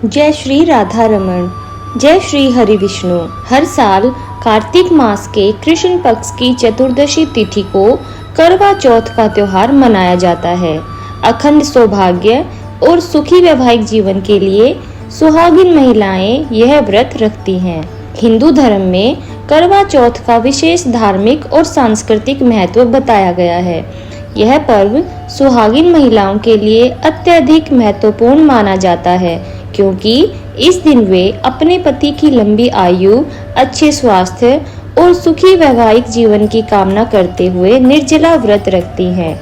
जय श्री राधा रमण, जय श्री हरि विष्णु। हर साल कार्तिक मास के कृष्ण पक्ष की चतुर्दशी तिथि को करवा चौथ का त्योहार मनाया जाता है। अखंड सौभाग्य और सुखी वैवाहिक जीवन के लिए सुहागिन महिलाएं यह व्रत रखती हैं। हिंदू धर्म में करवा चौथ का विशेष धार्मिक और सांस्कृतिक महत्व बताया गया है। यह पर्व सुहागिन महिलाओं के लिए अत्यधिक महत्वपूर्ण माना जाता है, क्योंकि इस दिन वे अपने पति की लंबी आयु, अच्छे स्वास्थ्य और सुखी वैवाहिक जीवन की कामना करते हुए निर्जला व्रत रखती हैं।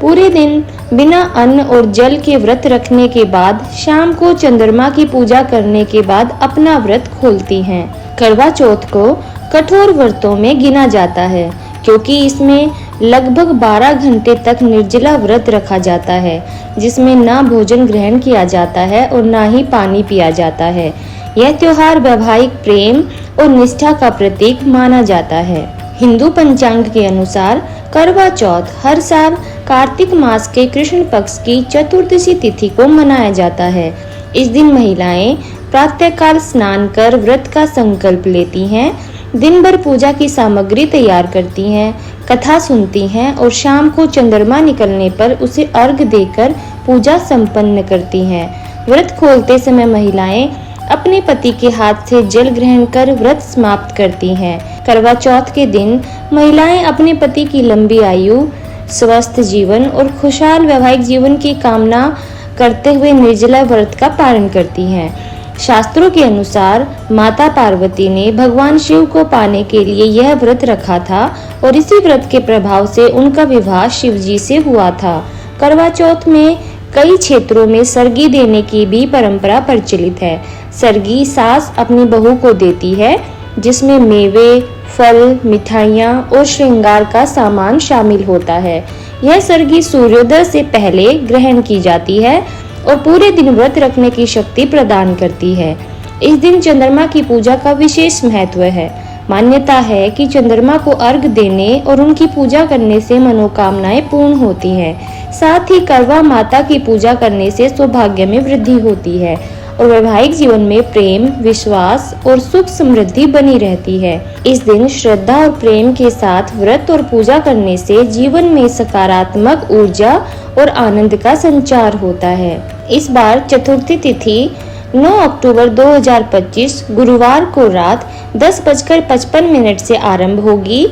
पूरे दिन बिना अन्न और जल के व्रत रखने के बाद शाम को चंद्रमा की पूजा करने के बाद अपना व्रत खोलती हैं। करवा चौथ को कठोर व्रतों में गिना जाता है, क्योंकि इसमें लगभग 12 घंटे तक निर्जला व्रत रखा जाता है, जिसमें ना भोजन ग्रहण किया जाता है और ना ही पानी पिया जाता है। यह त्योहार वैवाहिक प्रेम और निष्ठा का प्रतीक माना जाता है। हिंदू पंचांग के अनुसार करवा चौथ हर साल कार्तिक मास के कृष्ण पक्ष की चतुर्दशी तिथि को मनाया जाता है। इस दिन महिलाएं प्रातःकाल स्नान कर व्रत का संकल्प लेती हैं, दिन भर पूजा की सामग्री तैयार करती हैं, कथा सुनती हैं और शाम को चंद्रमा निकलने पर उसे अर्घ देकर पूजा संपन्न करती हैं। व्रत खोलते समय महिलाएं अपने पति के हाथ से जल ग्रहण कर व्रत समाप्त करती हैं। करवा चौथ के दिन महिलाएं अपने पति की लंबी आयु, स्वस्थ जीवन और खुशहाल वैवाहिक जीवन की कामना करते हुए निर्जला व्रत का पालन करती हैं। शास्त्रों के अनुसार माता पार्वती ने भगवान शिव को पाने के लिए यह व्रत रखा था और इसी व्रत के प्रभाव से उनका विवाह शिव जी से हुआ था। करवा चौथ में कई क्षेत्रों में सरगी देने की भी परंपरा प्रचलित है। सरगी सास अपनी बहू को देती है, जिसमें मेवे, फल, मिठाइयाँ और श्रृंगार का सामान शामिल होता है। यह सरगी सूर्योदय से पहले ग्रहण की जाती है और पूरे दिन व्रत रखने की शक्ति प्रदान करती है। इस दिन चंद्रमा की पूजा का विशेष महत्व है। मान्यता है कि चंद्रमा को अर्घ देने और उनकी पूजा करने से मनोकामनाएं पूर्ण होती हैं। साथ ही करवा माता की पूजा करने से सौभाग्य में वृद्धि होती है और वैवाहिक जीवन में प्रेम, विश्वास और सुख समृद्धि बनी रहती है। इस दिन श्रद्धा और प्रेम के साथ व्रत और पूजा करने से जीवन में सकारात्मक ऊर्जा और आनंद का संचार होता है। इस बार चतुर्थी तिथि 9 अक्टूबर 2025 गुरुवार को रात 10:55 से आरंभ होगी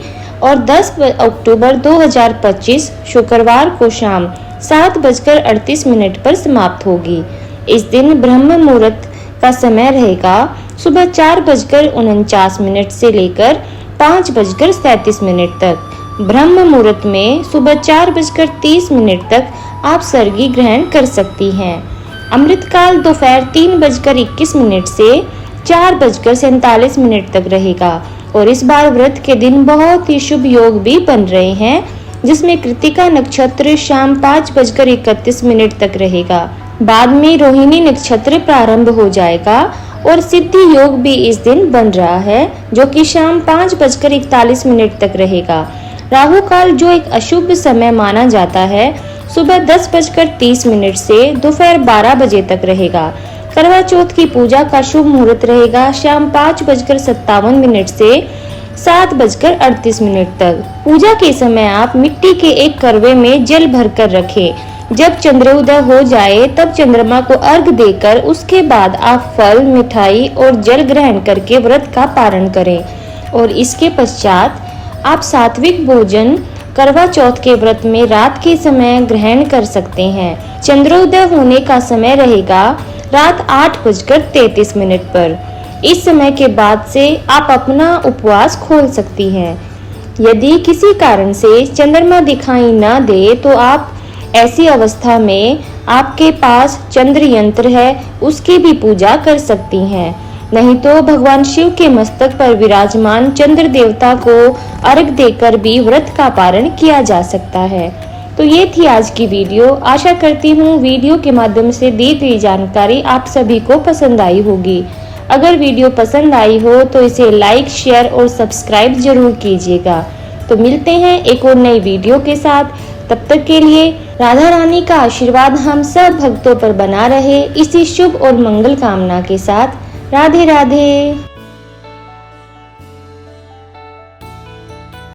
और 10 अक्टूबर 2025 शुक्रवार को शाम 7:38 पर समाप्त होगी। इस दिन ब्रह्म मुहूर्त का समय रहेगा सुबह 4:49 से लेकर 5:37 तक। ब्रह्म मुहूर्त में सुबह 4:30 तक आप सरगी ग्रहण कर सकती हैं। अमृतकाल दोपहर 3:21 से 4:47 तक रहेगा और इस बार व्रत के दिन बहुत ही शुभ योग भी बन रहे हैं, जिसमें कृतिका नक्षत्र शाम 5:31 तक रहेगा। बाद में रोहिणी नक्षत्र प्रारंभ हो जाएगा और सिद्धि योग भी इस दिन बन रहा है, जो कि शाम 5:41 तक रहेगा। राहु काल, जो एक अशुभ समय माना जाता है, सुबह 10:30 से दोपहर 12 बजे तक रहेगा। करवा चौथ की पूजा का शुभ मुहूर्त रहेगा शाम 5:57 से 7:38 तक। पूजा के समय आप मिट्टी के एक करवे में जल भरकर रखें। जब चंद्रोदय हो जाए तब चंद्रमा को अर्घ देकर उसके बाद आप फल, मिठाई और जल ग्रहण करके व्रत का पारण करें और इसके पश्चात आप सात्विक भोजन करवा चौथ के व्रत में रात के समय ग्रहण कर सकते हैं। चंद्रोदय होने का समय रहेगा रात 8:33 पर। इस समय के बाद से आप अपना उपवास खोल सकती हैं। यदि किसी कारण से चंद्रमा दिखाई न दे तो आप ऐसी अवस्था में आपके पास चंद्र यंत्र है, उसकी भी पूजा कर सकती हैं। नहीं तो भगवान शिव के मस्तक पर विराजमान चंद्र देवता को अर्घ देकर भी व्रत का पारण किया जा सकता है। तो ये थी आज की वीडियो। आशा करती हूँ वीडियो के माध्यम से दी गई जानकारी आप सभी को पसंद आई होगी। अगर वीडियो पसंद आई हो तो इसे लाइक, शेयर और सब्सक्राइब जरूर कीजिएगा। तो मिलते हैं एक और नई वीडियो के साथ। तब तक के लिए राधा रानी का आशीर्वाद हम सब भक्तों पर बना रहे, इसी शुभ और मंगल कामना के साथ राधे राधे।